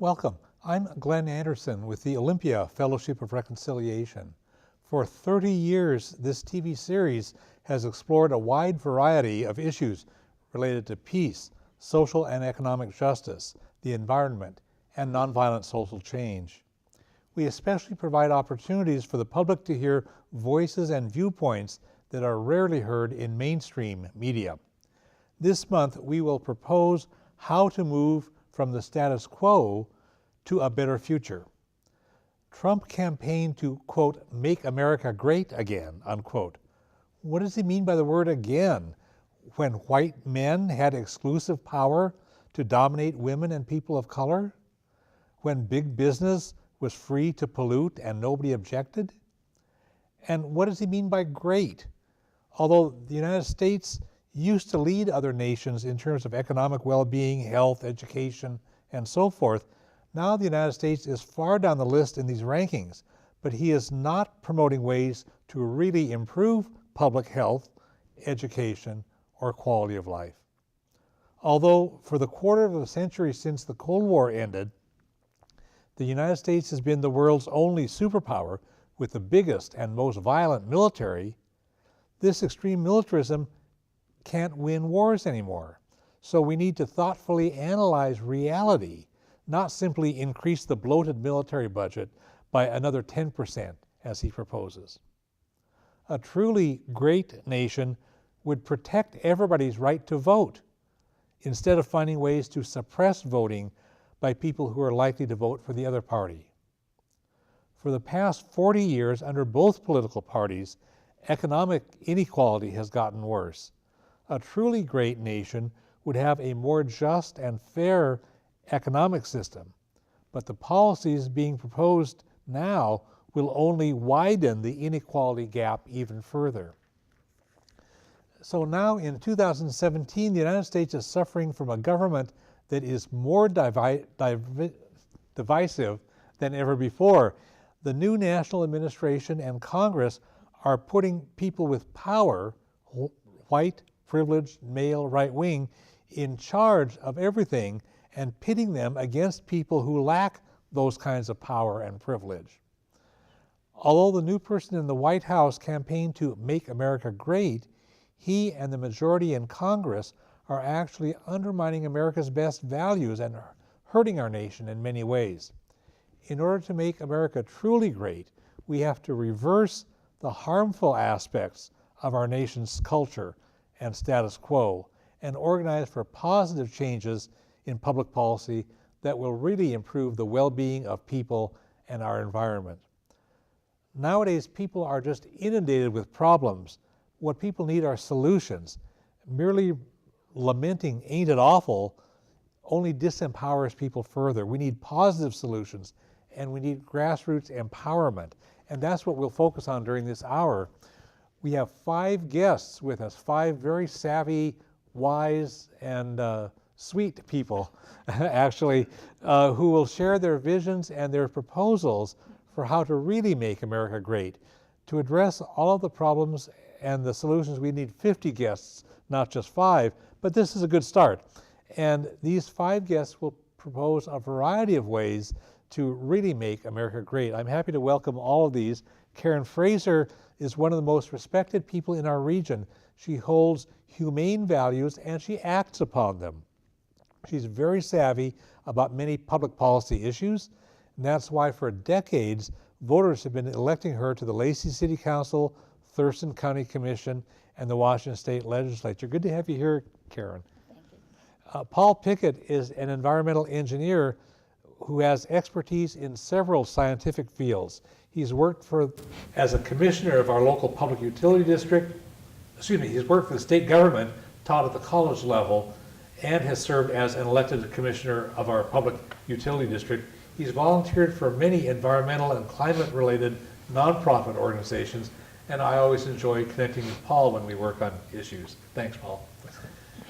Welcome. I'm Glenn Anderson with the Olympia Fellowship of Reconciliation. For 30 years, this TV series has explored a wide variety of issues related to peace, social and economic justice, the environment, and nonviolent social change. We especially provide opportunities for the public to hear voices and viewpoints that are rarely heard in mainstream media. This month, we will propose how to move from the status quo to a better future. Trump campaigned to, quote, make America great again, unquote. What does he mean by the word again? When white men had exclusive power to dominate women and people of color? When big business was free to pollute and nobody objected? And what does he mean by great? Although the United States used to lead other nations in terms of economic well-being, health, education, and so forth, now the United States is far down the list in these rankings, but he is not promoting ways to really improve public health, education, or quality of life. Although for the quarter of a century since the Cold War ended, the United States has been the world's only superpower with the biggest and most violent military, this extreme militarism can't win wars anymore. So we need to thoughtfully analyze reality, not simply increase the bloated military budget by another 10%, as he proposes. A truly great nation would protect everybody's right to vote, instead of finding ways to suppress voting by people who are likely to vote for the other party. For the past 40 years, under both political parties, economic inequality has gotten worse. A truly great nation would have a more just and fair economic system, but the policies being proposed now will only widen the inequality gap even further. So now in 2017, the United States is suffering from a government that is more divisive than ever before. The new national administration and Congress are putting people with power, white, privileged, male, right wing, in charge of everything and pitting them against people who lack those kinds of power and privilege. Although the new person in the White House campaigned to make America great, he and the majority in Congress are actually undermining America's best values and hurting our nation in many ways. In order to make America truly great, we have to reverse the harmful aspects of our nation's culture and status quo and organize for positive changes in public policy that will really improve the well-being of people and our environment. Nowadays, people are just inundated with problems. What people need are solutions. Merely lamenting, ain't it awful, only disempowers people further. We need positive solutions, and we need grassroots empowerment. And that's what we'll focus on during this hour. We have 5 guests with us, 5 very savvy, wise, and sweet people, actually, who will share their visions and their proposals for how to really make America great. To address all of the problems and the solutions, we need 50 guests, not just 5, but this is a good start. And these 5 guests will propose a variety of ways to really make America great. I'm happy to welcome all of these. Karen Fraser is one of the most respected people in our region. She holds humane values and she acts upon them. She's very savvy about many public policy issues, and that's why for decades, voters have been electing her to the Lacey City Council, Thurston County Commission, and the Washington State Legislature. Good to have you here, Karen. Thank you. Paul Pickett is an environmental engineer who has expertise in several scientific fields. He's worked as a commissioner of our local public utility district. He's worked for the state government, taught at the college level, and has served as an elected commissioner of our public utility district. He's volunteered for many environmental and climate-related nonprofit organizations, and I always enjoy connecting with Paul when we work on issues. Thanks, Paul.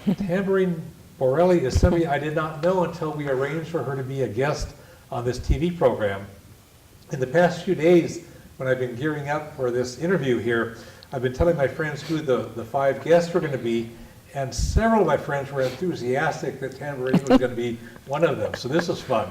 Tamborine Borelli is somebody I did not know until we arranged for her to be a guest on this TV program. In the past few days, when I've been gearing up for this interview here, I've been telling my friends who the 5 guests were going to be, and several of my friends were enthusiastic that Tamborine was going to be one of them. So this was fun.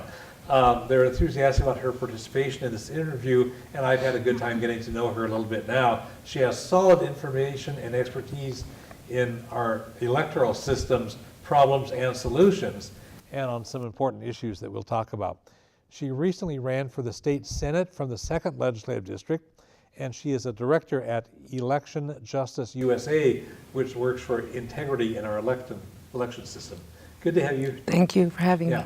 They're enthusiastic about her participation in this interview, and I've had a good time getting to know her a little bit now. She has solid information and expertise in our electoral systems, problems and solutions, and on some important issues that we'll talk about. She recently ran for the state Senate from the 2nd Legislative District, and she is a director at Election Justice USA, which works for integrity in our election system. Good to have you. Thank you for having me.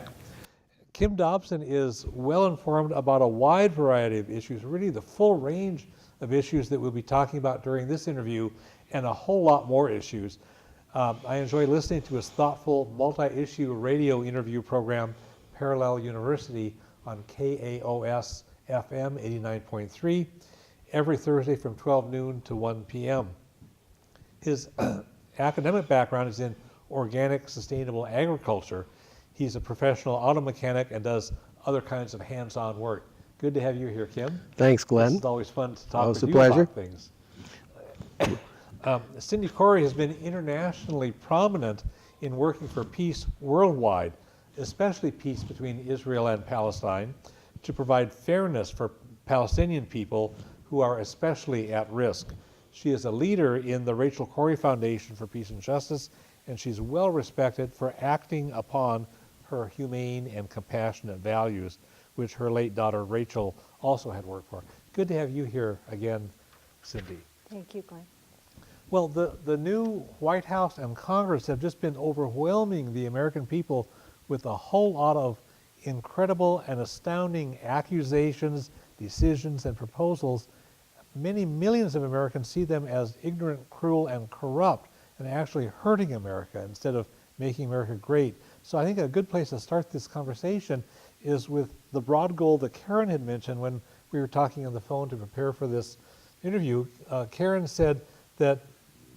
Kim Dobson is well informed about a wide variety of issues, really the full range of issues that we'll be talking about during this interview, and a whole lot more issues. I enjoy listening to his thoughtful multi-issue radio interview program, Parallel University, on KAOS FM 89.3, every Thursday from 12 noon to 1 p.m. His academic background is in organic sustainable agriculture. He's a professional auto mechanic and does other kinds of hands-on work. Good to have you here, Kim. Thanks, Glenn. It's always fun to talk with you pleasure. about things. Cindy Corey has been internationally prominent in working for peace worldwide, especially peace between Israel and Palestine, to provide fairness for Palestinian people who are especially at risk. She is a leader in the Rachel Corrie Foundation for Peace and Justice, and she's well respected for acting upon her humane and compassionate values, which her late daughter Rachel also had worked for. Good to have you here again, Cindy. Thank you, Glenn. Well, the new White House and Congress have just been overwhelming the American people with a whole lot of incredible and astounding accusations, decisions, and proposals. Many millions of Americans see them as ignorant, cruel, and corrupt, and actually hurting America instead of making America great. So I think a good place to start this conversation is with the broad goal that Karen had mentioned when we were talking on the phone to prepare for this interview. Karen said that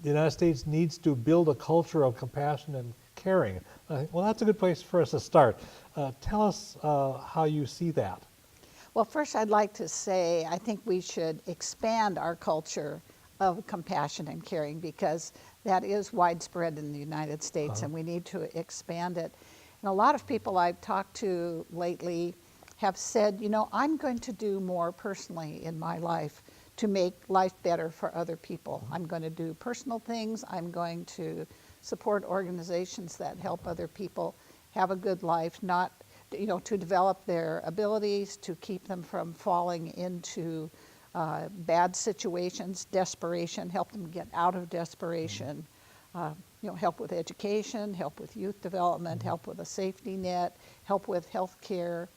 the United States needs to build a culture of compassion and caring. I think, well, that's a good place for us to start. Tell us how you see that. Well, first I'd like to say I think we should expand our culture of compassion and caring, because that is widespread in the United States, and we need to expand it. And a lot of people I've talked to lately have said, you know, I'm going to do more personally in my life to make life better for other people. I'm going to do personal things. I'm going to support organizations that help other people have a good life, not, you know, to develop their abilities, to keep them from falling into bad situations, desperation, help them get out of desperation, you know, help with education, help with youth development, help with a safety net, help with health care.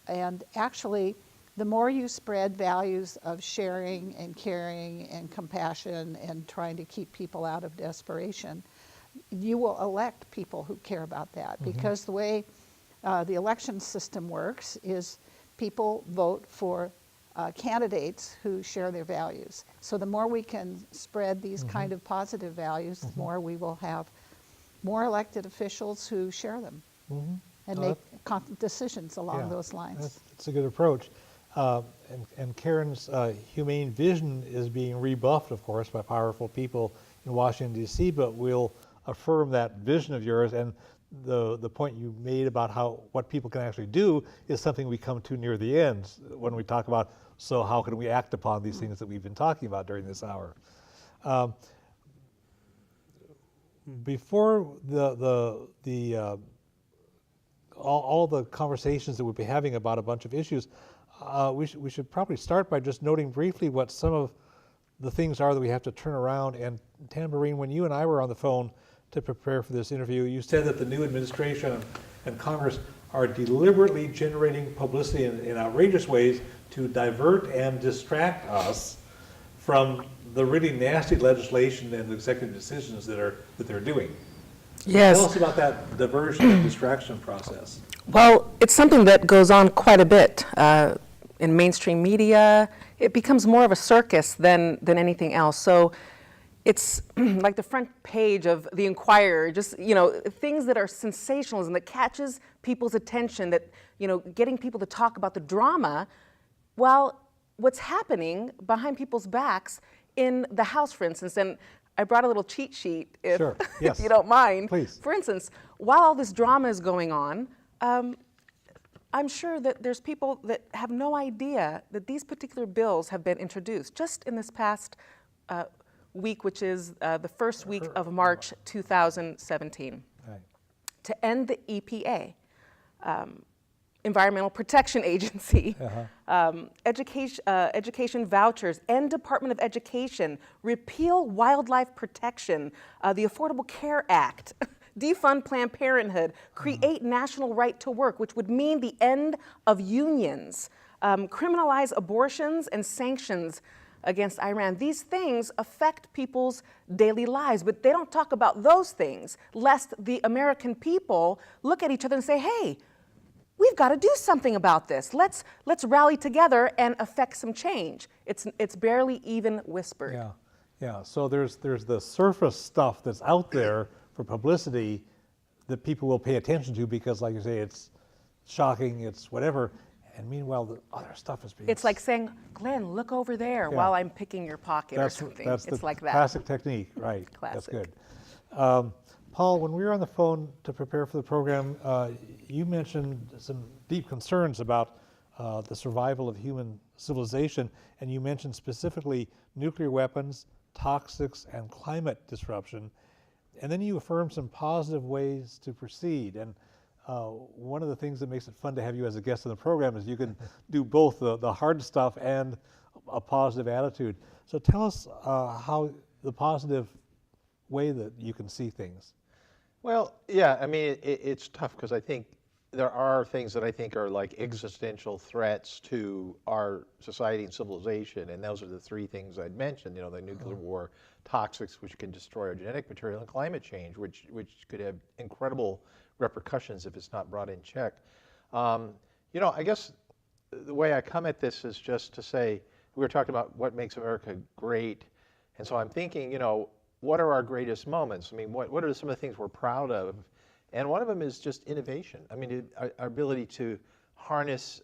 And actually, the more you spread values of sharing and caring and compassion and trying to keep people out of desperation, you will elect people who care about that. Because the way the election system works is people vote for candidates who share their values. So the more we can spread these kind of positive values, the more we will have more elected officials who share them and make decisions along those lines. That's a good approach. And Karen's humane vision is being rebuffed, of course, by powerful people in Washington, D.C., but we'll affirm that vision of yours. And the point you made about what people can actually do is something we come to near the end when we talk about, so how can we act upon these things that we've been talking about during this hour. Before all the conversations that we'll be having about a bunch of issues, we should probably start by just noting briefly what some of the things are that we have to turn around. And Tamborine, when you and I were on the phone to prepare for this interview, you said that the new administration and Congress are deliberately generating publicity in outrageous ways to divert and distract us from the really nasty legislation and executive decisions that they're doing. Yes. Tell us about that diversion and distraction process. Well, it's something that goes on quite a bit in mainstream media. It becomes more of a circus than anything else. So it's like the front page of the Inquirer, just, you know, things that are sensationalism that catches people's attention, that, you know, getting people to talk about the drama while what's happening behind people's backs in the House, for instance. And I brought a little cheat sheet, if, Sure. Yes. if you don't mind. Please. For instance, while all this drama is going on, I'm sure that there's people that have no idea that these particular bills have been introduced just in this past week, which is the first week of March 2017, Right. to end the EPA, Environmental Protection Agency, education vouchers, end Department of Education, repeal wildlife protection, the Affordable Care Act, defund Planned Parenthood, create national right to work, which would mean the end of unions, criminalize abortions and sanctions against Iran. These things affect people's daily lives, but they don't talk about those things, lest the American people look at each other and say, hey, we've got to do something about this. Let's rally together and affect some change. It's barely even whispered. Yeah, yeah. So there's the surface stuff that's out there for publicity that people will pay attention to because, like you say, it's shocking, it's whatever. And meanwhile, the other stuff is being... It's like saying, Glenn, look over there while I'm picking your pocket or something. That's it's the like that. Classic technique, right. Classic. That's good. Paul, when we were on the phone to prepare for the program, you mentioned some deep concerns about the survival of human civilization, and you mentioned specifically nuclear weapons, toxics, and climate disruption. And then you affirmed some positive ways to proceed. And one of the things that makes it fun to have you as a guest on the program is you can do both the hard stuff and a positive attitude. So tell us how the positive way that you can see things. Well, yeah, I mean, it's tough because I think there are things that I think are like existential threats to our society and civilization, and those are the three things I'd mentioned, the nuclear war, toxics, which can destroy our genetic material, and climate change, which could have incredible repercussions if it's not brought in check. I guess the way I come at this is just to say, we were talking about what makes America great, and so I'm thinking, what are our greatest moments? I mean, what are some of the things we're proud of? And one of them is just innovation. I mean, our ability to harness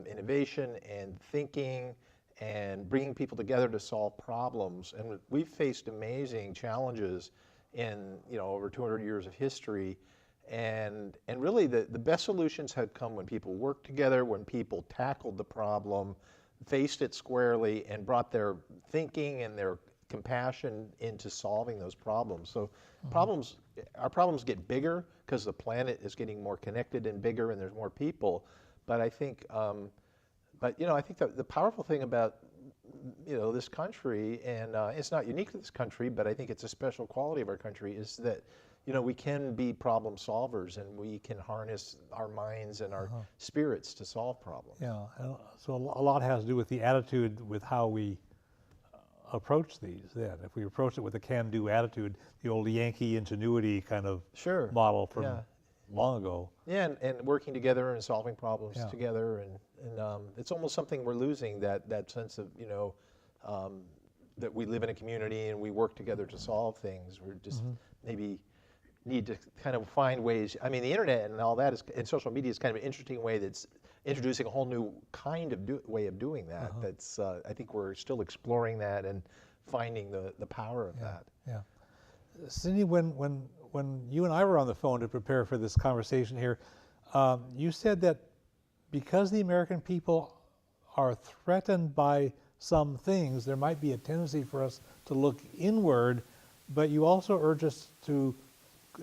innovation and thinking and bringing people together to solve problems. And we've faced amazing challenges in over 200 years of history. And really the best solutions have come when people worked together, when people tackled the problem, faced it squarely, and brought their thinking and their compassion into solving those problems. So our problems get bigger because the planet is getting more connected and bigger, and there's more people. But I think, I think the powerful thing about this country, and it's not unique to this country, but I think it's a special quality of our country, is that we can be problem solvers, and we can harness our minds and our spirits to solve problems. Yeah, and so a lot has to do with the attitude with how we approach these then. If we approach it with a can-do attitude, the old Yankee ingenuity kind of model from long ago. Yeah, and working together and solving problems together, and it's almost something we're losing, that sense of, that we live in a community and we work together to solve things. We're just maybe need to kind of find ways. I mean, the internet and all that and social media is kind of an interesting way that's introducing a whole new kind of way of doing that. That's I think we're still exploring that and finding the power of that. Yeah. Cindy, when you and I were on the phone to prepare for this conversation here, you said that because the American people are threatened by some things, there might be a tendency for us to look inward, but you also urge us to,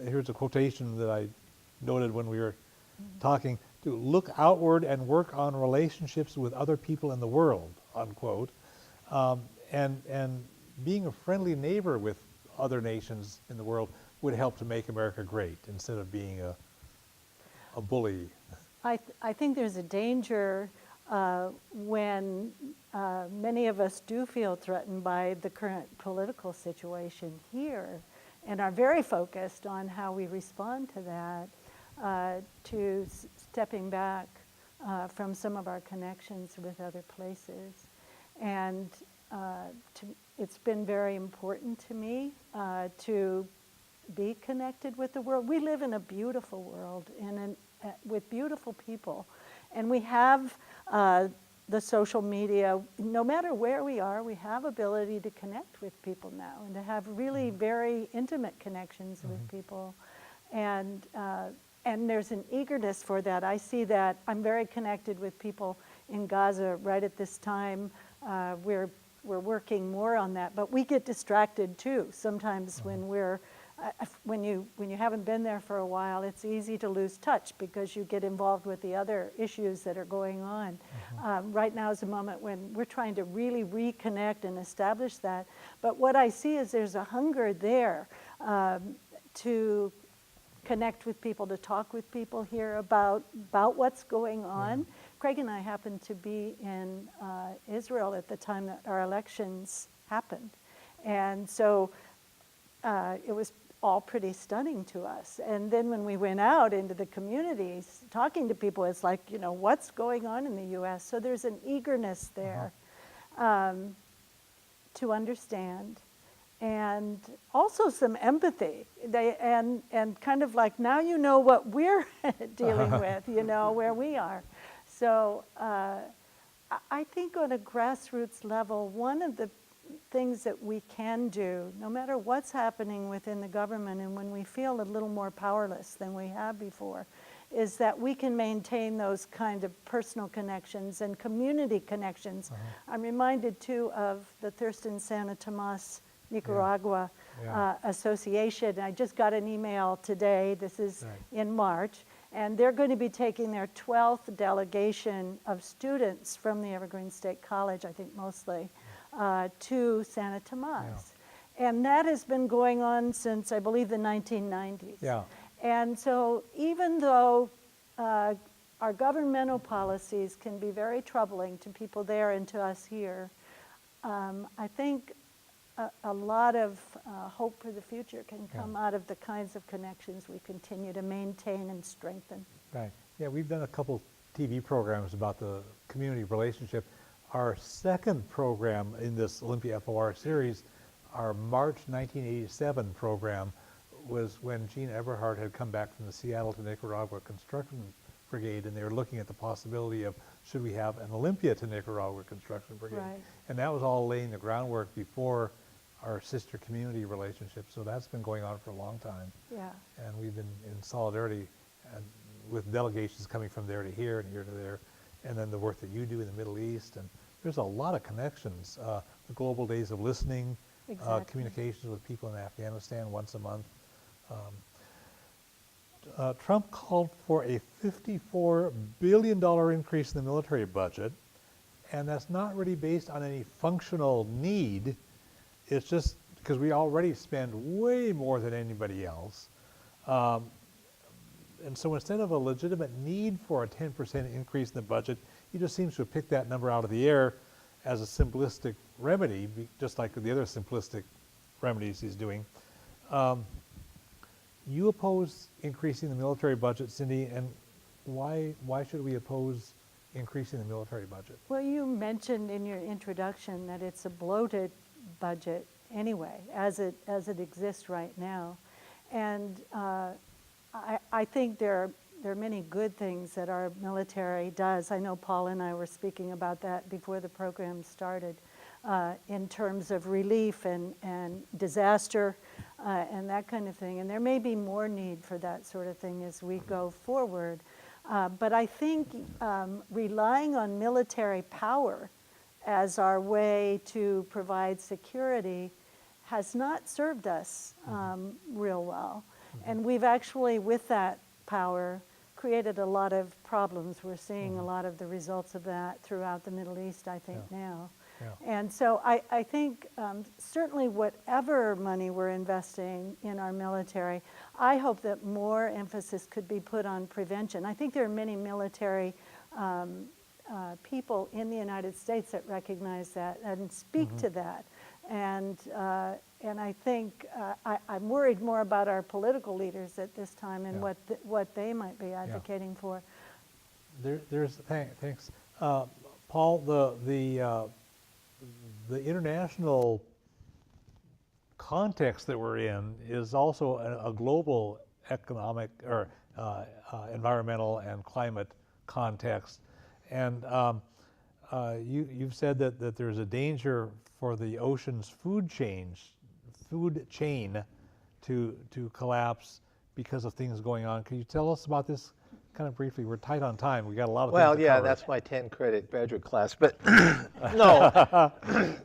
here's a quotation that I noted when we were talking, to look outward and work on relationships with other people in the world, unquote, and being a friendly neighbor with other nations in the world would help to make America great instead of being a bully. I think there's a danger when many of us do feel threatened by the current political situation here and are very focused on how we respond to that, to stepping back from some of our connections with other places. And it's been very important to me to be connected with the world. We live in a beautiful world and with beautiful people. And we have the social media. No matter where we are, we have ability to connect with people now and to have really very intimate connections with people. And and there's an eagerness for that. I see that. I'm very connected with people in Gaza right at this time. We're working more on that, but we get distracted too. Sometimes when when you haven't been there for a while, it's easy to lose touch because you get involved with the other issues that are going on. Right now is a moment when we're trying to really reconnect and establish that. But what I see is there's a hunger there to connect with people, to talk with people here about what's going on. Craig and I happened to be in Israel at the time that our elections happened. And so it was all pretty stunning to us. And then when we went out into the communities, talking to people, it's like, you know, what's going on in the U.S.? So there's an eagerness there to understand, and also some empathy. And kind of like, now you know what we're dealing with, you know, where we are. So I think on a grassroots level, one of the things that we can do, no matter what's happening within the government, and when we feel a little more powerless than we have before, is that we can maintain those kind of personal connections and community connections. I'm reminded too of the Thurston Santa Tomas Nicaragua Association. I just got an email today, this is in March, and they're going to be taking their 12th delegation of students from the Evergreen State College, I think mostly, to Santa Tomas. And that has been going on since, I believe, the 1990s. And so even though our governmental policies can be very troubling to people there and to us here, I think a lot of hope for the future can come out of the kinds of connections we continue to maintain and strengthen. Right. Yeah, we've done a couple TV programs about the community relationship. Our second program in this Olympia FOR series, our March 1987 program, was when Gene Eberhard had come back from the Seattle to Nicaragua Construction Brigade, and they were looking at the possibility of, should we have an Olympia to Nicaragua Construction Brigade? And that was all laying the groundwork before our sister community relationship. So that's been going on for a long time. And we've been in solidarity with delegations coming from there to here and here to there. And then the work that you do in the Middle East. And there's a lot of connections. The Global Days of Listening, communications with people in Afghanistan once a month. Trump called for a $54 billion increase in the military budget, and that's not really based on any functional need. It's just because we already spend way more than anybody else. And so instead of a legitimate need for a 10% increase in the budget, he just seems to have picked that number out of the air as a simplistic remedy, just like the other simplistic remedies he's doing. You oppose increasing the military budget, Cindy, and why should we oppose increasing the military budget? Well, you mentioned in your introduction that it's a bloated budget anyway, as it exists right now. And I think there are many good things that our military does. I know Paul and I were speaking about that before the program started, in terms of relief and disaster and that kind of thing. And there may be more need for that sort of thing as we go forward. But I think relying on military power as our way to provide security has not served us real well. And we've actually, with that power, created a lot of problems. We're seeing a lot of the results of that throughout the Middle East, I think, now. And so I think certainly whatever money we're investing in our military, I hope that more emphasis could be put on prevention. I think there are many military people in the United States that recognize that and speak to that. And I think I'm worried more about our political leaders at this time and what they might be advocating for. Thanks. Paul, the international context that we're in is also a global economic or environmental and climate context. And you've said that there's a danger for the ocean's food chain to collapse because of things going on. Can you tell us about this kind of briefly? We're tight on time. We got a lot of Well, things to yeah, cover. that's my 10-credit graduate class, but no.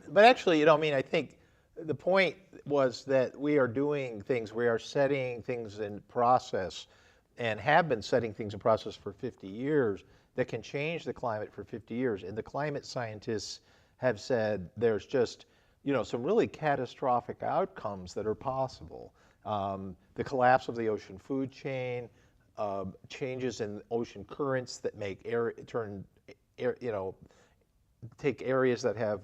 But actually, I mean, I think the point was that we are doing things, we are setting things in process and have been setting things in process for 50 years that can change the climate for 50 years. And the climate scientists have said there's just, some really catastrophic outcomes that are possible. The collapse of the ocean food chain, changes in ocean currents that make take areas that have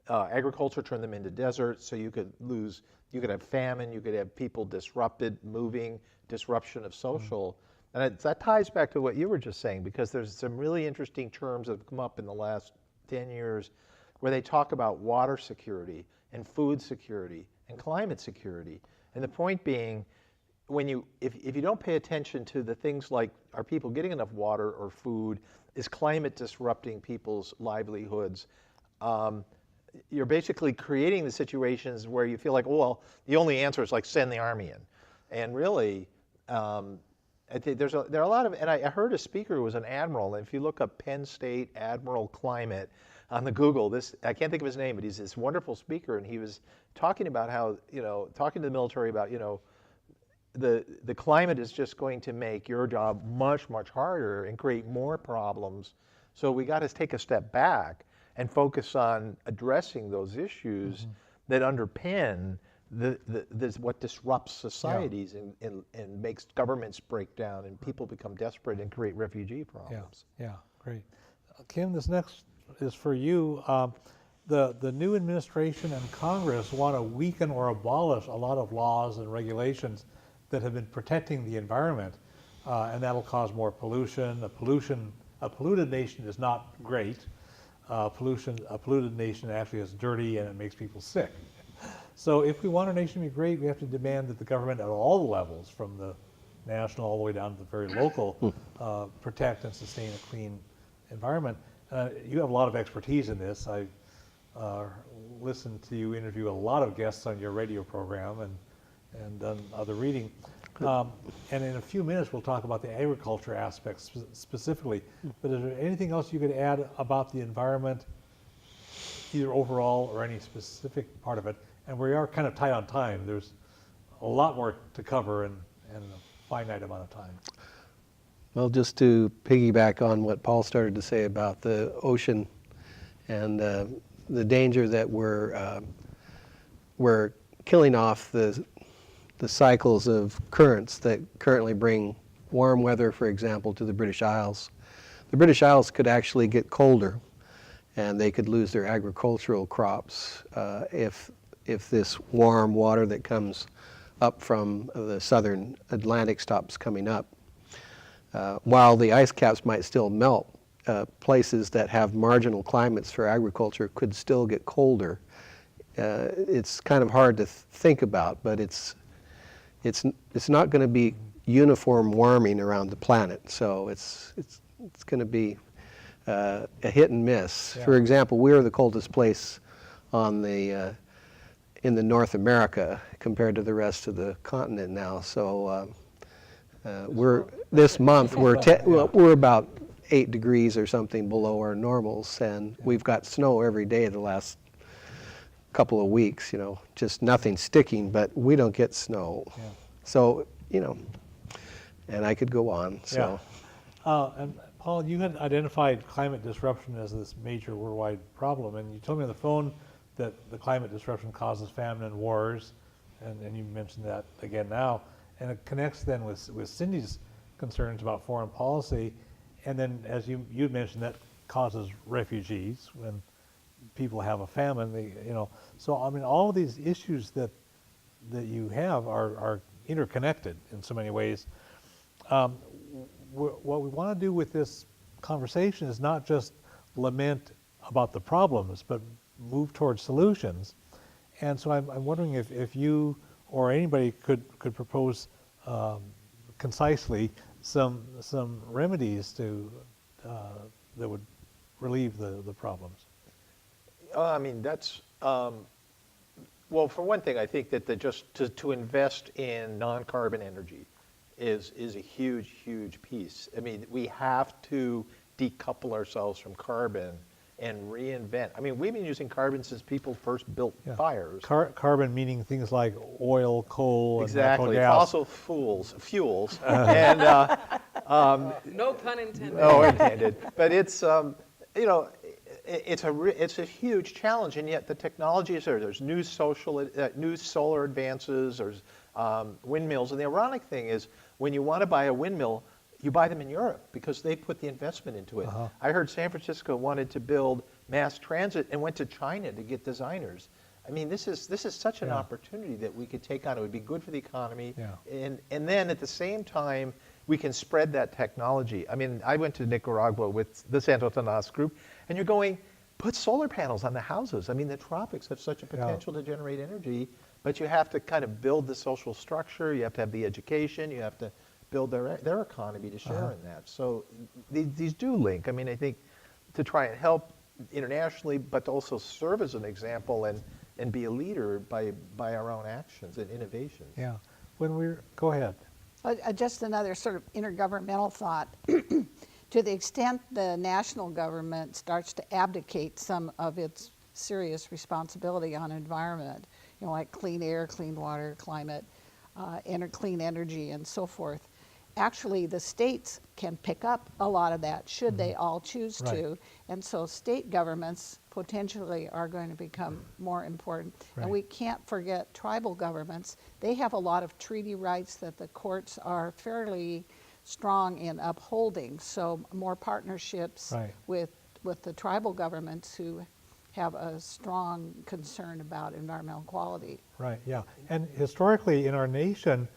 agriculture, turn them into deserts. So you could have famine, you could have people disrupted, moving, disruption of social. And that ties back to what you were just saying, because there's some really interesting terms that have come up in the last 10 years where they talk about water security and food security and climate security. And the point being, if you don't pay attention to the things like, are people getting enough water or food? Is climate disrupting people's livelihoods? You're basically creating the situations where you feel like, oh, well, the only answer is like send the army in. And really, I think there are a lot of, and I heard a speaker who was an admiral, and if you look up Penn State Admiral Climate on the Google, I can't think of his name, but he's this wonderful speaker, and he was talking about how, talking to the military about, the climate is just going to make your job much, much harder and create more problems. So we got to take a step back and focus on addressing those issues that underpin what disrupts societies and makes governments break down and people become desperate and create refugee problems. Yeah, great. Kim, this next is for you. The new administration and Congress want to weaken or abolish a lot of laws and regulations that have been protecting the environment, and that'll cause more pollution. A polluted nation is not great. A polluted nation actually is dirty and it makes people sick. So if we want our nation to be great, we have to demand that the government at all the levels, from the national all the way down to the very local, protect and sustain a clean environment. You have a lot of expertise in this. I've listened to you interview a lot of guests on your radio program and done other reading. And in a few minutes, we'll talk about the agriculture aspects specifically. But is there anything else you could add about the environment, either overall or any specific part of it? And we are kind of tight on time. There's a lot more to cover in a finite amount of time. Well, just to piggyback on what Paul started to say about the ocean and the danger that we're killing off the cycles of currents that currently bring warm weather, for example, to the British Isles. The British Isles could actually get colder, and they could lose their agricultural crops if this warm water that comes up from the southern Atlantic stops coming up. While the ice caps might still melt, places that have marginal climates for agriculture could still get colder. It's kind of hard to think about, but it's not going to be uniform warming around the planet. So it's going to be a hit and miss. Yeah. For example, we're the coldest place in the North America compared to the rest of the continent now. So this month we're about 8 degrees or something below our normals, and we've got snow every day the last couple of weeks. Just nothing sticking, but we don't get snow. Yeah. So and I could go on. So. Yeah. And Paul, you had identified climate disruption as this major worldwide problem, and you told me on the phone that the climate disruption causes famine and wars, and you mentioned that again now, and it connects then with Cindy's concerns about foreign policy, and then as you mentioned, that causes refugees when people have a famine. So I mean, all of these issues that you have are interconnected in so many ways. What we want to do with this conversation is not just lament about the problems, but move towards solutions. And so I'm wondering if you or anybody could propose concisely some remedies that would relieve the problems. I mean, that's, well, for one thing, I think that just to invest in non-carbon energy is a huge, huge piece. I mean, we have to decouple ourselves from carbon and reinvent. I mean, we've been using carbon since people first built fires. Carbon meaning things like oil, coal, Exactly, and natural gas. fossil fuels, and No pun intended. no intended. But it's you know, it's a huge challenge, and yet the technology is there. There's new solar advances. There's windmills, and the ironic thing is, when you want to buy a windmill, you buy them in Europe because they put the investment into it. I heard San Francisco wanted to build mass transit and went to China to get designers. I mean, this is such an opportunity that we could take on. It would be good for the economy, and then at the same time, we can spread that technology. I mean, I went to Nicaragua with the Santo Tomas group, and you're going, put solar panels on the houses. I mean, the tropics have such a potential to generate energy, but you have to kind of build the social structure. You have to have the education. You have to build their economy to share in that. So these do link. I mean, I think to try and help internationally, but to also serve as an example and be a leader by our own actions and innovations. Yeah. Go ahead. Just another sort of intergovernmental thought. To the extent the national government starts to abdicate some of its serious responsibility on environment, you know, like clean air, clean water, climate, clean energy, and so forth, actually the states can pick up a lot of that should they all choose to. And so state governments potentially are going to become more important. And we can't forget tribal governments. They have a lot of treaty rights that the courts are fairly strong in upholding. So more partnerships with the tribal governments who have a strong concern about environmental quality. Right, yeah. And historically in our nation,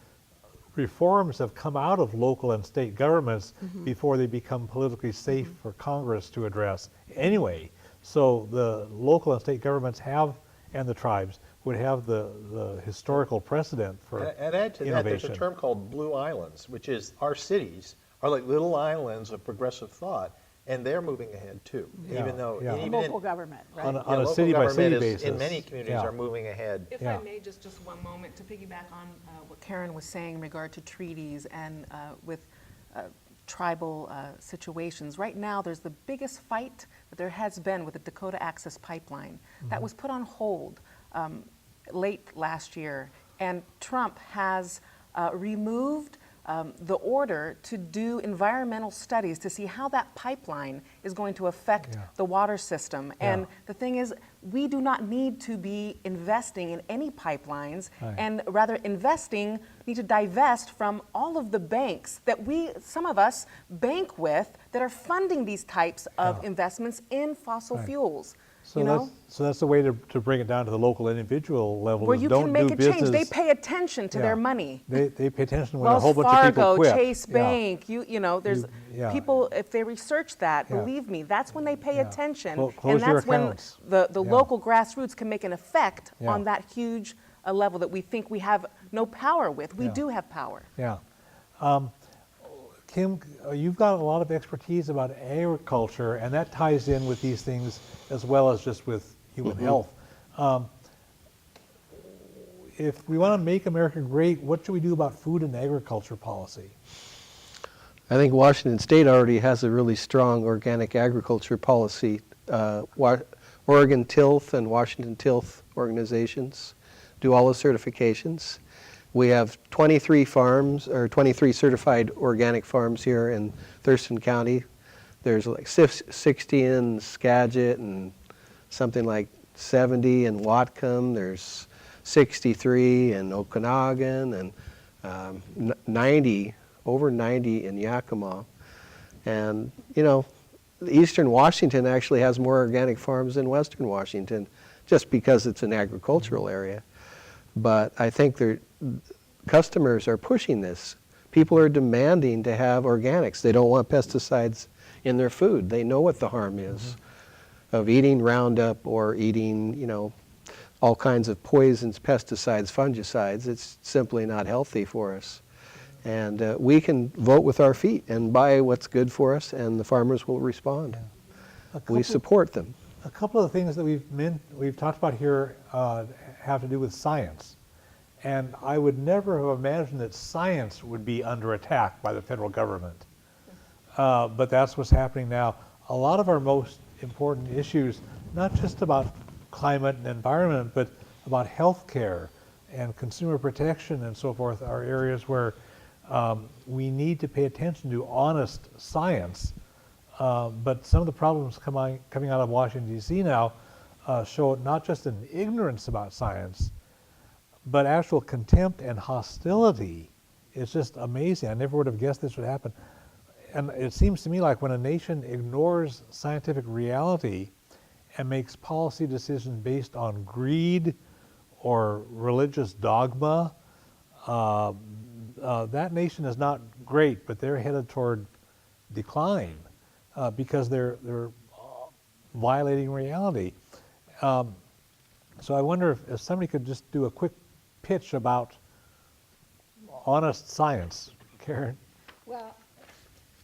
reforms have come out of local and state governments before they become politically safe for Congress to address anyway. So the local and state governments and the tribes would have the historical precedent for and add to that, there's a term called blue islands, which is our cities are like little islands of progressive thought, and they're moving ahead too. Even though even Local government, right? on a city-by-city basis. In many communities are moving ahead. If I may, just one moment to piggyback on what Karen was saying in regard to treaties and with tribal situations. Right now, there's the biggest fight that there has been with the Dakota Access Pipeline. That was put on hold late last year, and Trump has removed the order to do environmental studies to see how that pipeline is going to affect the water system. And the thing is, we do not need to be investing in any pipelines, and rather need to divest from all of the banks that some of us bank with that are funding these types of investments in fossil fuels. So that's the way to bring it down to the local individual level. Where you can make a change. They pay attention to their money. They pay attention when Wells a whole bunch of people Fargo, quit. Chase Bank, there's people, if they research that, believe me, that's when they pay attention. Close and your that's when accounts. the local grassroots can make an effect on that huge level that we think we have no power with. We do have power. Yeah. Kim, you've got a lot of expertise about agriculture, and that ties in with these things as well as just with human health. If we want to make America great, what should we do about food and agriculture policy? I think Washington State already has a really strong organic agriculture policy. Oregon Tilth and Washington Tilth organizations do all the certifications. We have 23 farms, or 23 certified organic farms here in Thurston County. There's like 60 in Skagit and something like 70 in Whatcom. There's 63 in Okanagan and 90, over 90 in Yakima. And, Eastern Washington actually has more organic farms than Western Washington, just because it's an agricultural area. But I think customers are pushing this. People are demanding to have organics. They don't want pesticides in their food. They know what the harm is of eating Roundup or eating, all kinds of poisons, pesticides, fungicides. It's simply not healthy for us. And we can vote with our feet and buy what's good for us, and the farmers will respond. We support them. A couple of the things that we've talked about here have to do with science. And I would never have imagined that science would be under attack by the federal government. But that's what's happening now. A lot of our most important issues, not just about climate and environment, but about health care and consumer protection and so forth, are areas where we need to pay attention to honest science. But some of the problems coming out of Washington, D.C. now show not just an ignorance about science, but actual contempt and hostility. It's just amazing. I never would have guessed this would happen. And it seems to me like when a nation ignores scientific reality and makes policy decisions based on greed or religious dogma, that nation is not great, but they're headed toward decline because they're violating reality. So I wonder if somebody could just do a quick pitch about honest science. Karen? Well,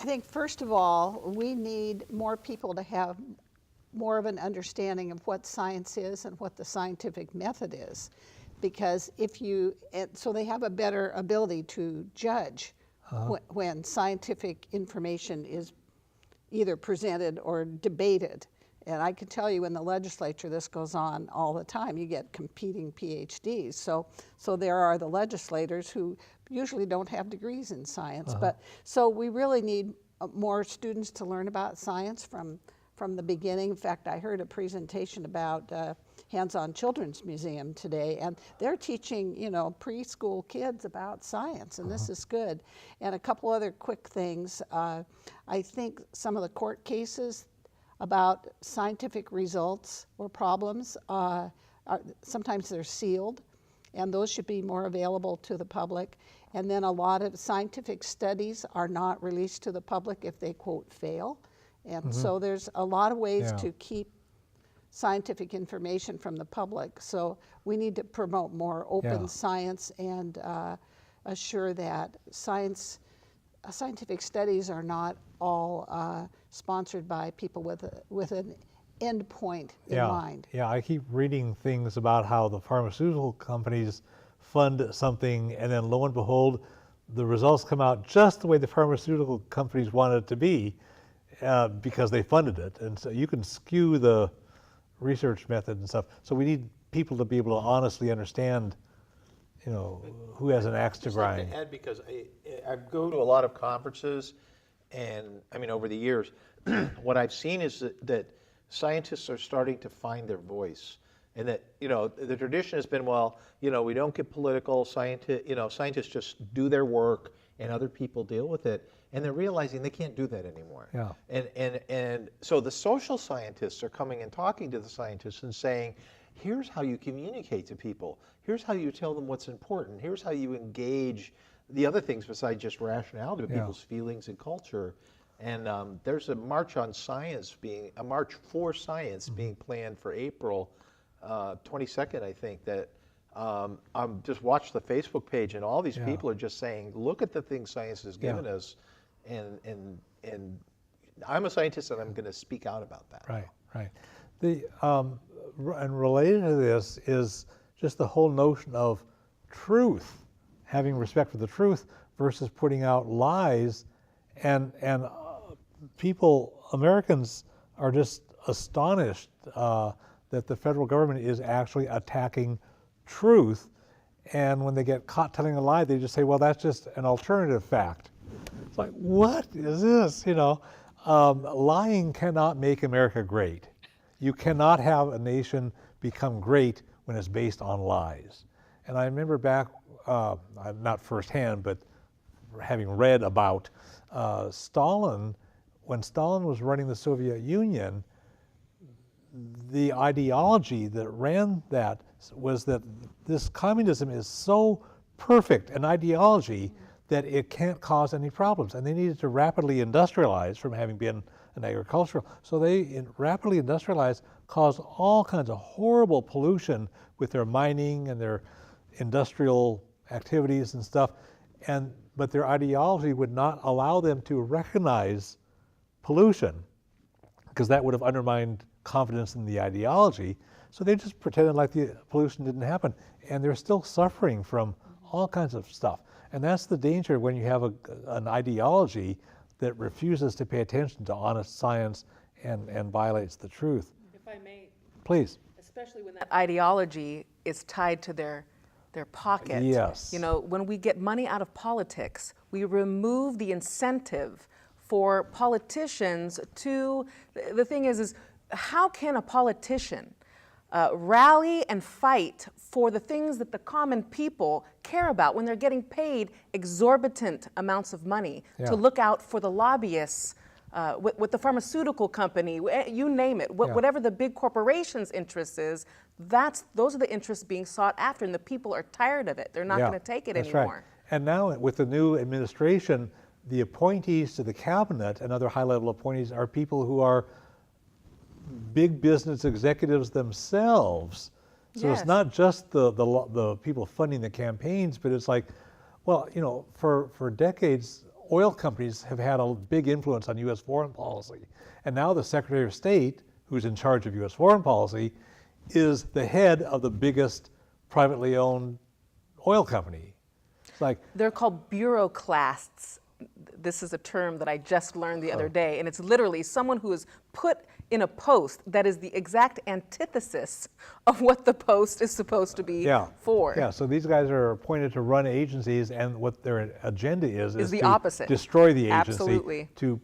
I think first of all, we need more people to have more of an understanding of what science is and what the scientific method is. Because so they have a better ability to judge when scientific information is either presented or debated. And I can tell you in the legislature, this goes on all the time. You get competing PhDs. So there are the legislators who usually don't have degrees in science. But so we really need more students to learn about science from the beginning. In fact, I heard a presentation about Hands-On Children's Museum today, and they're teaching, preschool kids about science, and this is good. And a couple other quick things. I think some of the court cases about scientific results or problems, sometimes they're sealed, and those should be more available to the public. And then a lot of scientific studies are not released to the public if they, quote, fail. And so there's a lot of ways to keep scientific information from the public. So we need to promote more open science and assure that scientific studies are not all sponsored by people with an end point in mind. Yeah, I keep reading things about how the pharmaceutical companies fund something, and then lo and behold, the results come out just the way the pharmaceutical companies want it to be because they funded it. And so you can skew the research method and stuff. So we need people to be able to honestly understand, who has an axe to grind. Like to add, because I go to a lot of conferences, and I mean, over the years, what I've seen is that scientists are starting to find their voice. And that, the tradition has been, we don't get political, scientists just do their work and other people deal with it. And they're realizing they can't do that anymore. Yeah. And so the social scientists are coming and talking to the scientists and saying, here's how you communicate to people. Here's how you tell them what's important. Here's how you engage the other things besides just rationality of people's feelings and culture. And there's a march on science a march for science being planned for April 22nd, I think, that I'm just watched the Facebook page, and all these people are just saying, look at the things science has given us, and I'm a scientist, and I'm going to speak out about that. Right. And related to this is just the whole notion of truth, having respect for the truth versus putting out lies, and Americans are just astonished that the federal government is actually attacking truth, and when they get caught telling a lie, they just say, well, that's just an alternative fact. It's like, what is this? Lying cannot make America great. You cannot have a nation become great when it's based on lies. And I remember back, not firsthand, but having read about Stalin, when Stalin was running the Soviet Union, the ideology that ran that was that this communism is so perfect an ideology that it can't cause any problems. And they needed to rapidly industrialize from having been an agricultural. So they rapidly industrialized, caused all kinds of horrible pollution with their mining and their industrial activities and stuff. But their ideology would not allow them to recognize pollution, because that would have undermined confidence in the ideology. So they just pretended like the pollution didn't happen, and they're still suffering from all kinds of stuff. And that's the danger when you have an ideology that refuses to pay attention to honest science and violates the truth. If I may, Please. especially when that ideology is tied to their pocket. Yes. You know, when we get money out of politics, we remove the incentive for politicians to, the thing is how can a politician rally and fight for the things that the common people care about when they're getting paid exorbitant amounts of money to look out for the lobbyists, with the pharmaceutical company, you name it, whatever the big corporation's interest is, those are the interests being sought after, and the people are tired of it. They're not going to take it anymore. Right. And now with the new administration, the appointees to the cabinet and other high-level appointees are people who are big business executives themselves. So it's not just the people funding the campaigns, but it's like, well, you know, for decades, oil companies have had a big influence on U.S. foreign policy. And now the Secretary of State, who's in charge of U.S. foreign policy, is the head of the biggest privately owned oil company. It's like, they're called bureaucrats. This is a term that I just learned the other day, and it's literally someone who is put in a post that is the exact antithesis of what the post is supposed to be for. Yeah, so these guys are appointed to run agencies, and what their agenda is the to opposite. Destroy the agency Absolutely. to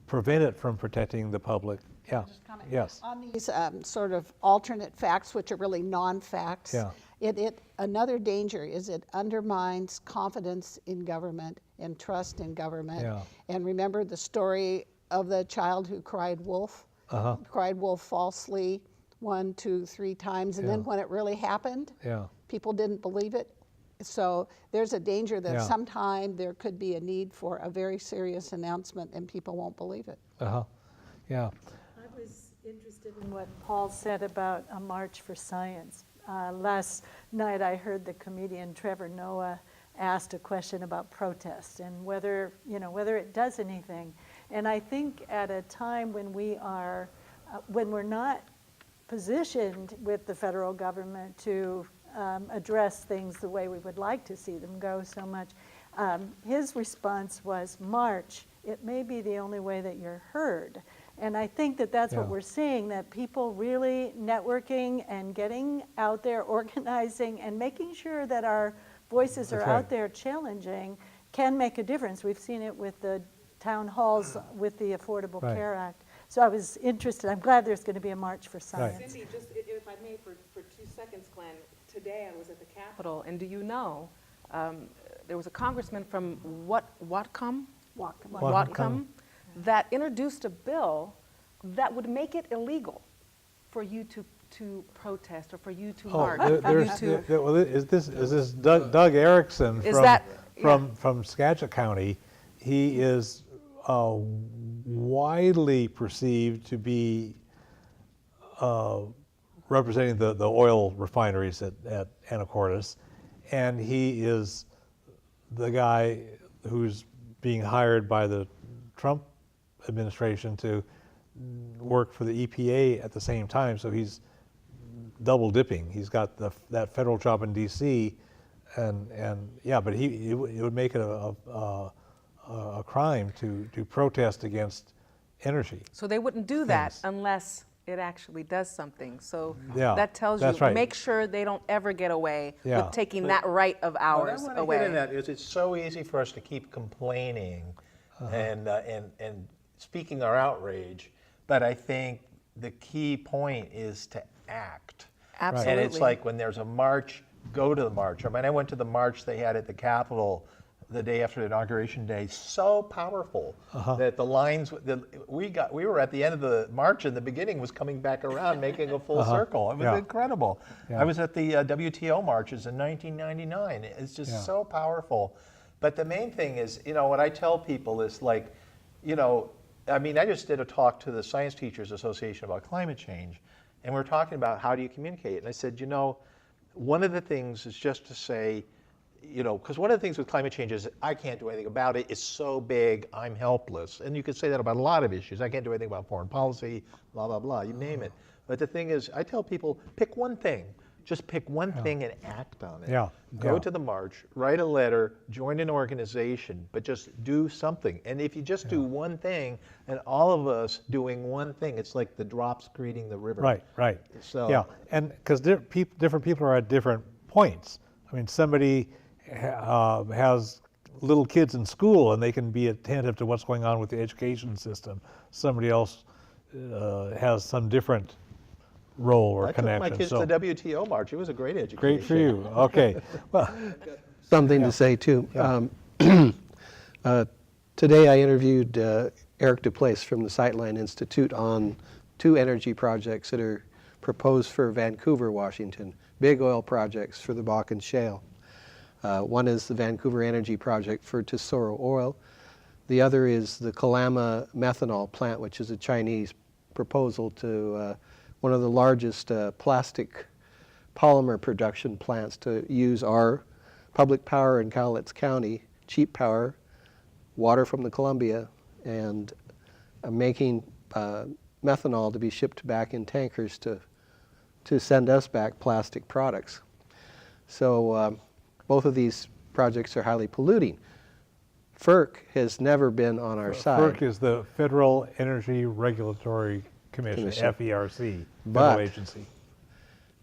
prevent it from protecting the public. Yeah. Yes. On these sort of alternate facts, which are really non-facts, another danger is it undermines confidence in government and trust in government. Yeah. And remember the story of the child who cried wolf? Cried wolf falsely 1, 2, 3 times, and then when it really happened, people didn't believe it. So there's a danger that sometime there could be a need for a very serious announcement and people won't believe it. Yeah. I was interested in what Paul said about a march for science. Last night I heard the comedian Trevor Noah asked a question about protest and whether it does anything. And I think at a time when when we're not positioned with the federal government to address things the way we would like to see them go so much, his response was, march, it may be the only way that you're heard. And I think that that's what we're seeing, that people really networking and getting out there, organizing, and making sure that our voices are out there challenging can make a difference. We've seen it with the town halls with the Affordable Care Act. So I was interested. I'm glad there's going to be a march for science. Cindy, just if I may for 2 seconds, Glenn, today I was at the Capitol, and do you know, there was a congressman from Whatcom that introduced a bill that would make it illegal for you to protest or for you to march. Is this Doug Erickson from Skagit County? He is widely perceived to be representing the oil refineries at Anacortes, and he is the guy who's being hired by the Trump administration to work for the EPA at the same time, so he's double dipping. He's got that federal job in D.C., and but it would make it a crime to protest against energy. So they wouldn't do that unless it actually does something. So that tells you, make sure they don't ever get away with taking that right of ours away. What I want to get in that is it's so easy for us to keep complaining and speaking our outrage, but I think the key point is to act. Absolutely. And it's like when there's a march, go to the march. I mean, I went to the march they had at the Capitol the day after the inauguration day. So powerful that the lines we were at the end of the march, and the beginning was coming back around, making a full circle. It was incredible. I was at the WTO marches in 1999. It's just so powerful. But the main thing is, what I tell people is like, I mean, I just did a talk to the Science Teachers Association about climate change, and we're talking about how do you communicate. And I said, one of the things is just to say, because one of the things with climate change is I can't do anything about it. It's so big, I'm helpless. And you could say that about a lot of issues. I can't do anything about foreign policy, blah, blah, blah, you name it. But the thing is, I tell people, pick one thing. Just pick one thing and act on it. Yeah, Go yeah. to the march, write a letter, join an organization, but just do something. And if you just do one thing, and all of us doing one thing, it's like the drops creating the river. Right, right. So yeah, and because different people are at different points. I mean, somebody has little kids in school and they can be attentive to what's going on with the education system. Somebody else has some different role or I connection. took my kids to the WTO march. It was a great education. Great for you. Okay. Well, Something to say too. Today I interviewed Eric Duplace from the Sightline Institute on 2 energy projects that are proposed for Vancouver, Washington, big oil projects for the Bakken Shale. One is the Vancouver Energy Project for Tesoro Oil. The other is the Kalama methanol plant, which is a Chinese proposal to one of the largest plastic polymer production plants to use our public power in Cowlitz County, cheap power, water from the Columbia, and making methanol to be shipped back in tankers to send us back plastic products. So both of these projects are highly polluting. FERC has never been on our side. FERC is the Federal Energy Regulatory Commission, FERC, But federal agency.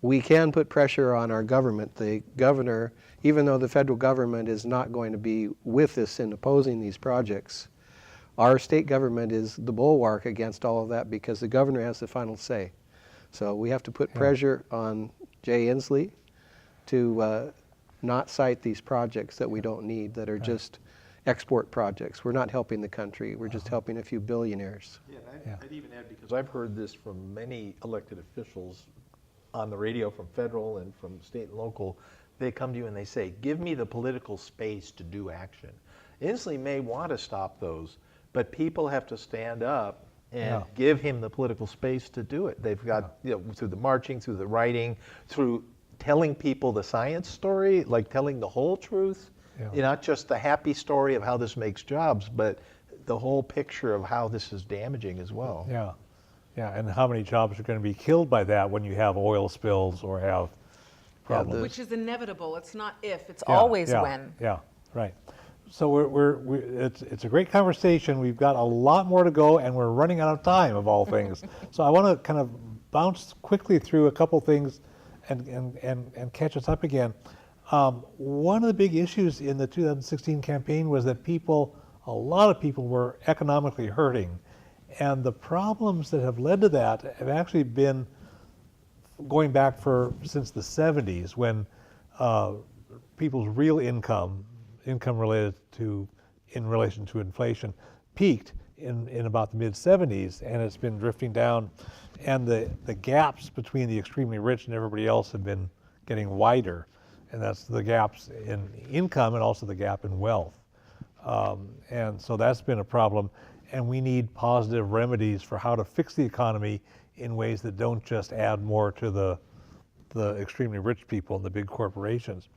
we can put pressure on our government. The governor, even though the federal government is not going to be with us in opposing these projects, our state government is the bulwark against all of that because the governor has the final say. So we have to put pressure on Jay Inslee to not cite these projects that we don't need, that are just export projects. We're not helping the country. We're just helping a few billionaires. Yeah, I'd even add, because I've heard this from many elected officials on the radio, from federal and from state and local. They come to you and they say, give me the political space to do action. Inslee may want to stop those, but people have to stand up and give him the political space to do it. They've got, through the marching, through the writing, through telling people the science story, like telling the whole truth. Not just the happy story of how this makes jobs, but the whole picture of how this is damaging as well. Yeah, and how many jobs are going to be killed by that when you have oil spills or have problems? Which is inevitable. It's not if, it's always when. Yeah, right. So it's a great conversation. We've got a lot more to go, and we're running out of time, of all things. So I want to kind of bounce quickly through a couple things and catch us up again. One of the big issues in the 2016 campaign was that a lot of people were economically hurting. And the problems that have led to that have actually been going back since the 70s, when people's real income related in relation to inflation, peaked in about the mid-70s, and it's been drifting down. And the gaps between the extremely rich and everybody else have been getting wider. And that's the gaps in income and also the gap in wealth. And so that's been a problem. And we need positive remedies for how to fix the economy in ways that don't just add more to the extremely rich people and the big corporations.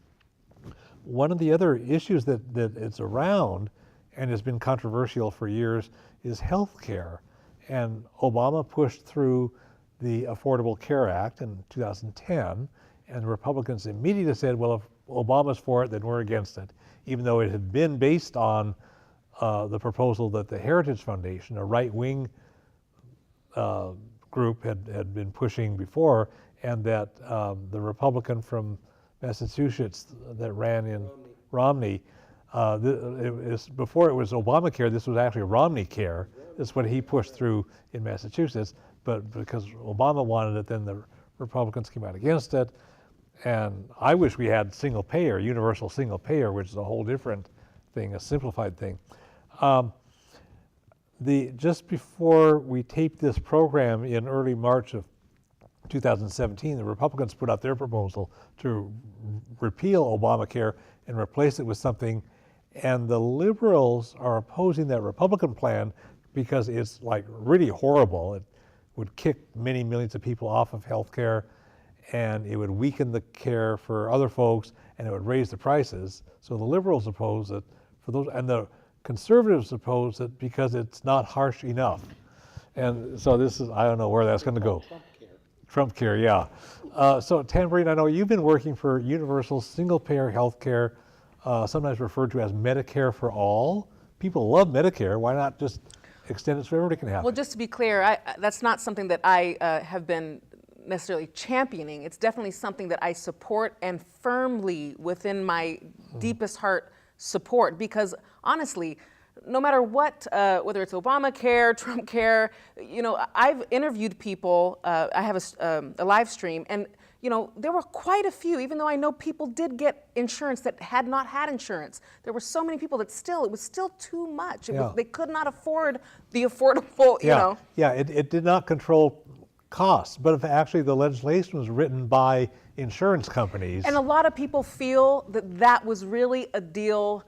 One of the other issues that it's around and has been controversial for years is health care. And Obama pushed through the Affordable Care Act in 2010, and the Republicans immediately said, well, if Obama's for it, then we're against it, even though it had been based on the proposal that the Heritage Foundation, a right-wing group, had been pushing before, and that the Republican from Massachusetts that ran in Romney, before it was Obamacare, this was actually Romney Care. That's what he pushed through in Massachusetts, but because Obama wanted it, then the Republicans came out against it. And I wish we had single payer, universal single payer, which is a whole different thing, a simplified thing. Just before we taped this program in early March of 2017, the Republicans put out their proposal to repeal Obamacare and replace it with something, and the liberals are opposing that Republican plan because it's like really horrible. It would kick many millions of people off of health care, and it would weaken the care for other folks, and it would raise the prices. So the liberals oppose it for those, and the conservatives oppose it because it's not harsh enough. And so this is, I don't know where that's going to go. Trump care, yeah. So Tamborine, I know you've been working for universal single-payer health care, sometimes referred to as Medicare for all. People love Medicare. Why not just extend it so everybody can have Well, it? just to be clear, that's not something that I have been necessarily championing. It's definitely something that I support and firmly within my deepest heart support, because honestly, no matter what, whether it's Obamacare, Trump care, you know, I've interviewed people, I have a live stream, and you know, there were quite a few, even though I know people did get insurance that had not had insurance. There were so many people that it was still too much. They could not afford the affordable, you know. Yeah, it did not control costs, but if actually the legislation was written by insurance companies. And a lot of people feel that that was really a deal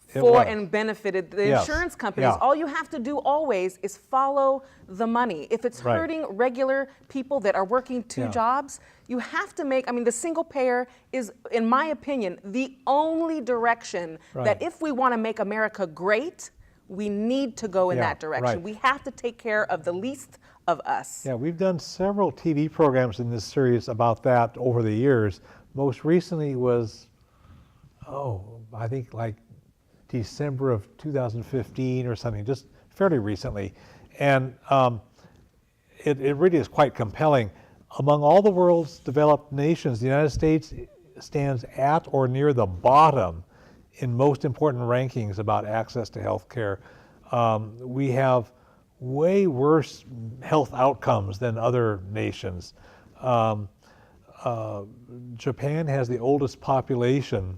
It for was. and benefited the Yes. insurance companies. Yeah. All you have to do always is follow the money. If it's Right. hurting regular people that are working two jobs, you have to make, I mean, the single payer is, in my opinion, the only direction that if we want to make America great, we need to go in that direction. right. We have to take care of the least of us. Yeah, we've done several TV programs in this series about that over the years. Most recently was, I think like December of 2015 or something, just fairly recently. And it really is quite compelling. Among all the world's developed nations, the United States stands at or near the bottom in most important rankings about access to health care. We have way worse health outcomes than other nations. Japan has the oldest population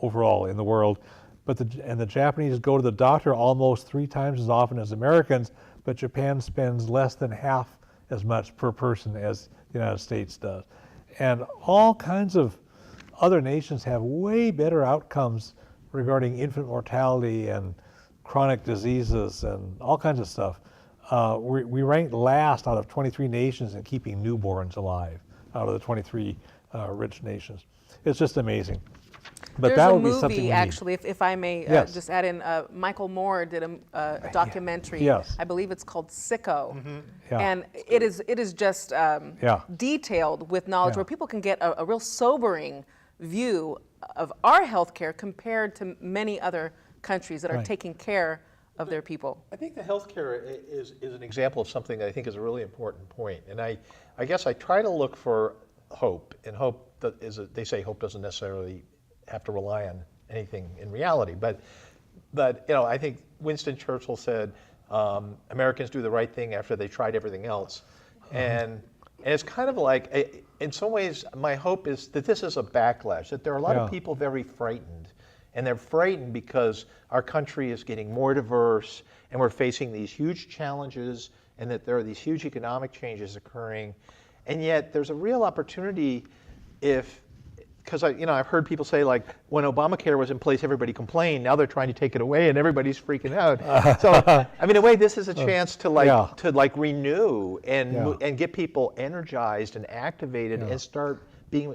overall in the world, but the Japanese go to the doctor almost 3 times as often as Americans, but Japan spends less than half as much per person as the United States does. And all kinds of other nations have way better outcomes regarding infant mortality and chronic diseases and all kinds of stuff. We ranked last out of 23 nations in keeping newborns alive out of the 23 rich nations. It's just amazing. But There's that a would be something we movie, need. actually, if I may Yes. just add in, Michael Moore did a documentary. Yes. I believe it's called Sicko. Yeah. And it is just detailed with knowledge where people can get a real sobering view of our healthcare compared to many other countries that are taking care of their people. I think the healthcare is an example of something that I think is a really important point. And I guess I try to look for hope, and hope that they say hope doesn't necessarily have to rely on anything in reality. But you know, I think Winston Churchill said, Americans do the right thing after they tried everything else. And it's kind of like, in some ways, my hope is that this is a backlash, that there are a lot of people very frightened. And they're frightened because our country is getting more diverse and we're facing these huge challenges, and that there are these huge economic changes occurring. And yet there's a real opportunity because I've heard people say, like, when Obamacare was in place, everybody complained. Now they're trying to take it away, and everybody's freaking out. So, I mean, in a way, this is a chance to renew and get people energized and activated and start being,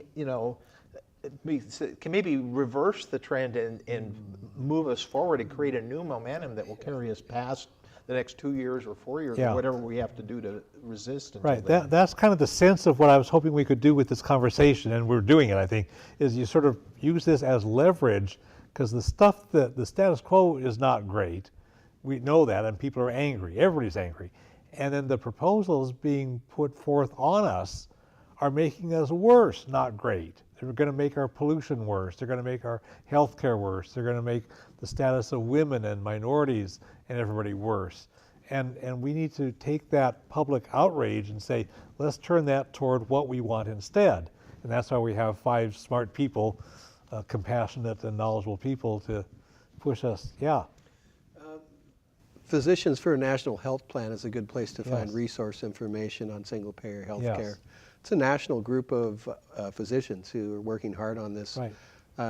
can maybe reverse the trend and move us forward and create a new momentum that will carry us past the next 2 years or 4 years or whatever we have to do to resist. Right, that's kind of the sense of what I was hoping we could do with this conversation, and we're doing it, I think, is you sort of use this as leverage, because the status quo is not great. We know that, and people are angry. Everybody's angry. And then the proposals being put forth on us are making us worse, not great. They're going to make our pollution worse. They're going to make our health care worse. They're going to make the status of women and minorities and everybody worse. And we need to take that public outrage and say, let's turn that toward what we want instead. And that's why we have 5 smart people, compassionate and knowledgeable people to push us. Yeah. Physicians for a National Health Plan is a good place to find resource information on single-payer health care. It's a national group of physicians who are working hard on this. Right.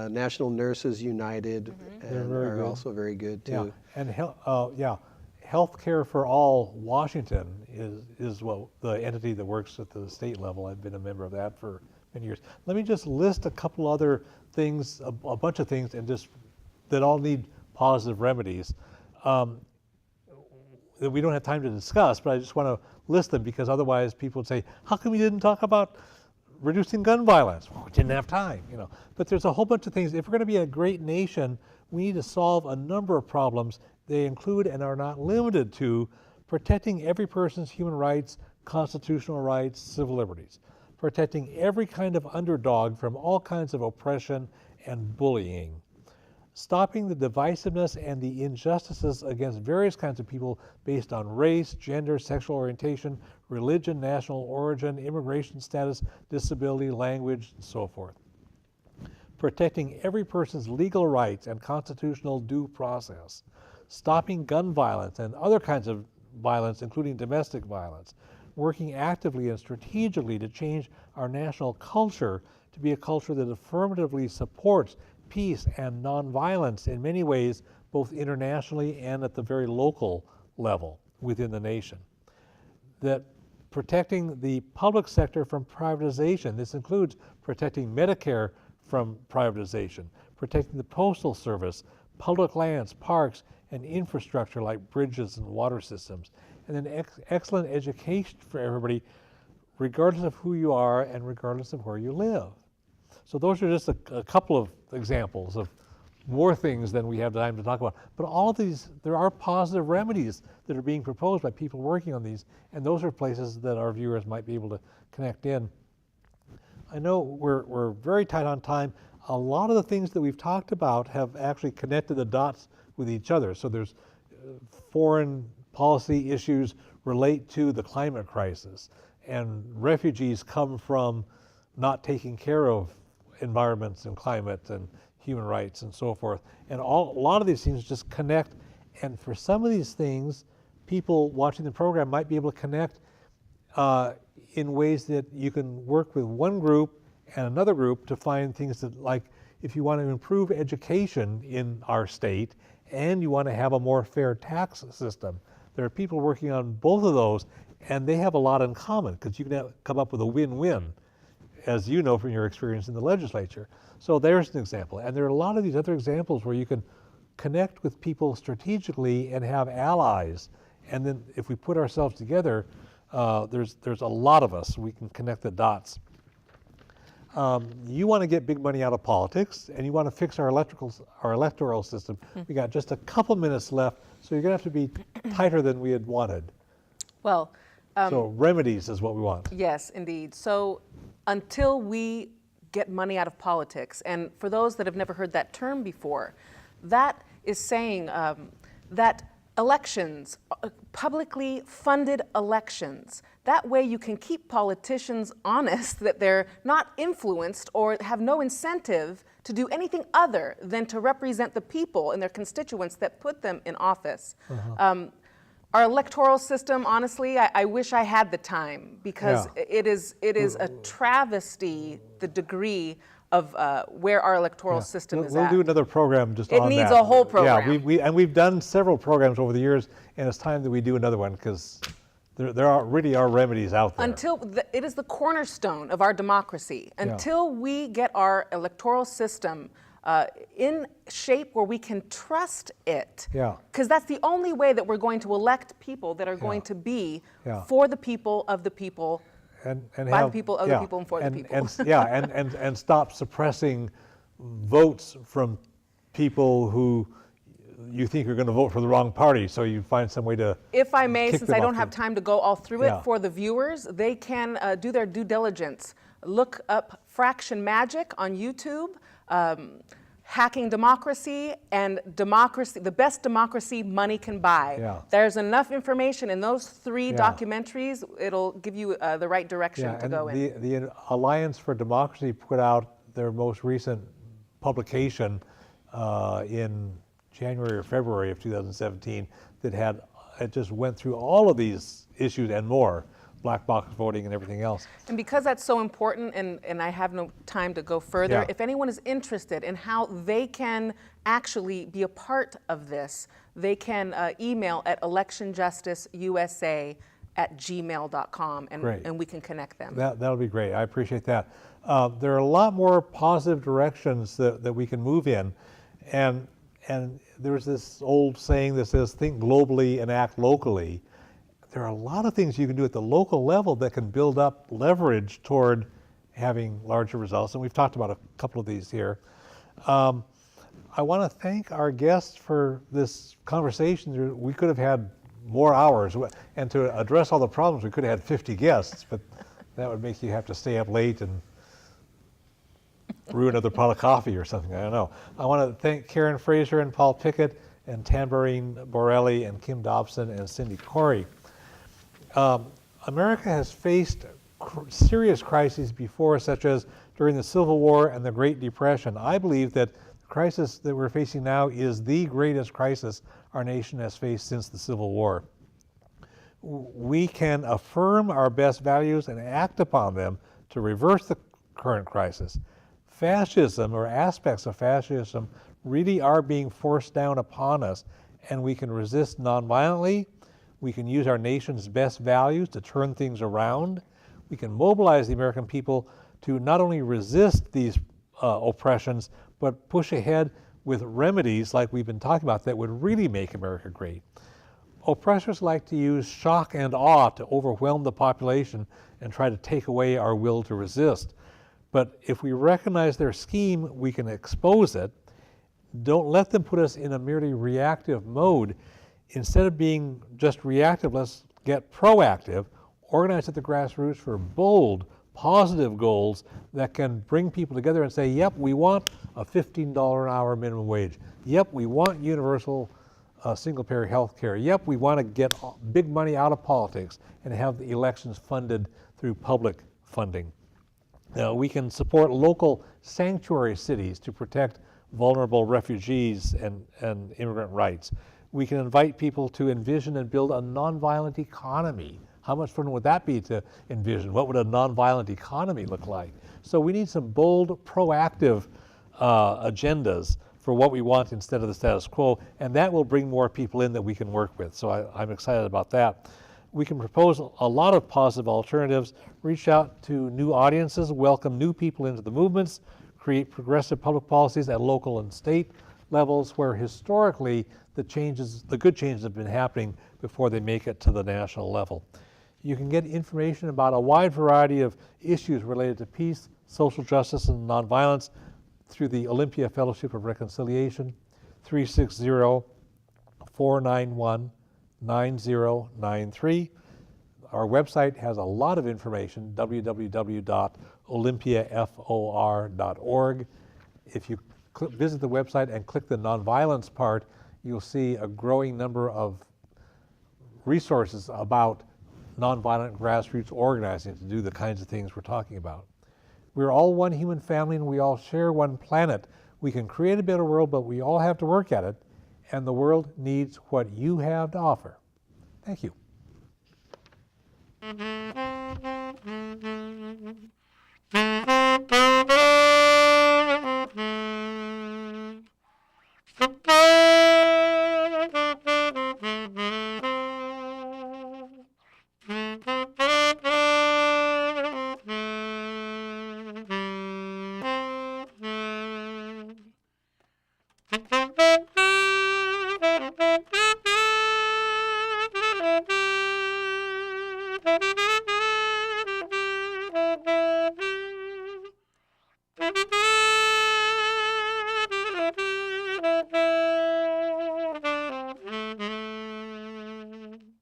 National Nurses United are also very good too. Yeah. And Healthcare for All Washington is the entity that works at the state level. I've been a member of that for many years. Let me just list a couple other things, a bunch of things, and just that all need positive remedies. that we don't have time to discuss, but I just want to list them because otherwise people would say, how come you didn't talk about reducing gun violence? Well, we didn't have time, you know. But there's a whole bunch of things. If we're going to be a great nation, we need to solve a number of problems. They include and are not limited to protecting every person's human rights, constitutional rights, civil liberties, protecting every kind of underdog from all kinds of oppression and bullying, stopping the divisiveness and the injustices against various kinds of people based on race, gender, sexual orientation, religion, national origin, immigration status, disability, language, and so forth. Protecting every person's legal rights and constitutional due process, stopping gun violence and other kinds of violence, including domestic violence, working actively and strategically to change our national culture to be a culture that affirmatively supports peace and nonviolence in many ways, both internationally and at the very local level within the nation. That protecting the public sector from privatization, this includes protecting Medicare from privatization, protecting the postal service, public lands, parks, and infrastructure like bridges and water systems, and then excellent education for everybody, regardless of who you are and regardless of where you live. So those are just a couple of examples of more things than we have time to talk about. But all of these, there are positive remedies that are being proposed by people working on these, and those are places that our viewers might be able to connect in. I know we're very tight on time. A lot of the things that we've talked about have actually connected the dots with each other. So there's foreign policy issues relate to the climate crisis, and refugees come from not taking care of environments and climate and human rights and so forth. And a lot of these things just connect. And for some of these things, people watching the program might be able to connect in ways that you can work with one group and another group to find things that, like, if you want to improve education in our state and you want to have a more fair tax system, there are people working on both of those, and they have a lot in common because you can come up with a win-win, as you know from your experience in the legislature. So there's an example. And there are a lot of these other examples where you can connect with people strategically and have allies. And then if we put ourselves together, there's a lot of us. We can connect the dots. You want to get big money out of politics, and you want to fix our electoral system. We got just a couple minutes left, so you're going to have to be tighter than we had wanted. Well, so remedies is what we want. yes, indeed. So until we get money out of politics, and for those that have never heard that term before, that is saying that elections, publicly funded elections, that way you can keep politicians honest that they're not influenced or have no incentive to do anything other than to represent the people and their constituents that put them in office. Our electoral system, honestly, I wish I had the time, because it is a travesty, the degree of where our electoral system is we'll at. do another program just on that. It needs a whole program. Yeah, we've done several programs over the years, and it's time that we do another one, because there really are remedies out there. It is the cornerstone of our democracy. Until we get our electoral system in shape where we can trust it, because that's the only way that we're going to elect people that are going to be for the people, of the people, and by the people, of the people, and for the people. And stop suppressing votes from people who you think are going to vote for the wrong party, so you find some way to. If I may, since I don't have time to go all through it, for the viewers, they can do their due diligence. Look up Fraction Magic on YouTube, Hacking Democracy, and Democracy, the Best Democracy Money Can Buy. There's enough information in those three documentaries. It'll give you the right direction to go in. The Alliance for Democracy put out their most recent publication in January or February of 2017 that it just went through all of these issues and more. Black box voting and everything else. And because that's so important, and I have no time to go further, if anyone is interested in how they can actually be a part of this, they can email at electionjusticeusa@gmail.com, and we can connect them. That'll be great. I appreciate that. There are a lot more positive directions that we can move in, and And there's this old saying that says, think globally and act locally. There are a lot of things you can do at the local level that can build up leverage toward having larger results. And we've talked about a couple of these here. I want to thank our guests for this conversation. We could have had more hours. And to address all the problems, we could have had 50 guests, but that would make you have to stay up late and brew another pot of coffee or something. I don't know. I want to thank Karen Fraser and Paul Pickett and Tamborine Borelli and Kim Dobson and Cindy Corey. America has faced serious crises before, such as during the Civil War and the Great Depression. I believe that the crisis that we're facing now is the greatest crisis our nation has faced since the Civil War. We can affirm our best values and act upon them to reverse the current crisis. Fascism, or aspects of fascism, really are being forced down upon us, and we can resist nonviolently. We can use our nation's best values to turn things around. We can mobilize the American people to not only resist these oppressions, but push ahead with remedies like we've been talking about that would really make America great. Oppressors like to use shock and awe to overwhelm the population and try to take away our will to resist. But if we recognize their scheme, we can expose it. Don't let them put us in a merely reactive mode. Instead of being just reactive, let's get proactive, organize at the grassroots for bold, positive goals that can bring people together and say, yep, we want a $15 an hour minimum wage. Yep, we want universal single-payer health care. Yep, we want to get big money out of politics and have the elections funded through public funding. We can support local sanctuary cities to protect vulnerable refugees and immigrant rights. We can invite people to envision and build a nonviolent economy. How much fun would that be to envision? What would a nonviolent economy look like? So we need some bold, proactive agendas for what we want instead of the status quo, and that will bring more people in that we can work with. So I'm excited about that. We can propose a lot of positive alternatives, reach out to new audiences, welcome new people into the movements, create progressive public policies at local and state levels where historically the good changes have been happening before they make it to the national level. You can get information about a wide variety of issues related to peace, social justice, and nonviolence through the Olympia Fellowship of Reconciliation, 360-491-9093. Our website has a lot of information, www.olympiafor.org. If you visit the website and click the nonviolence part, you'll see a growing number of resources about nonviolent grassroots organizing to do the kinds of things we're talking about. We're all one human family and we all share one planet. We can create a better world, but we all have to work at it, and the world needs what you have to offer. Thank you.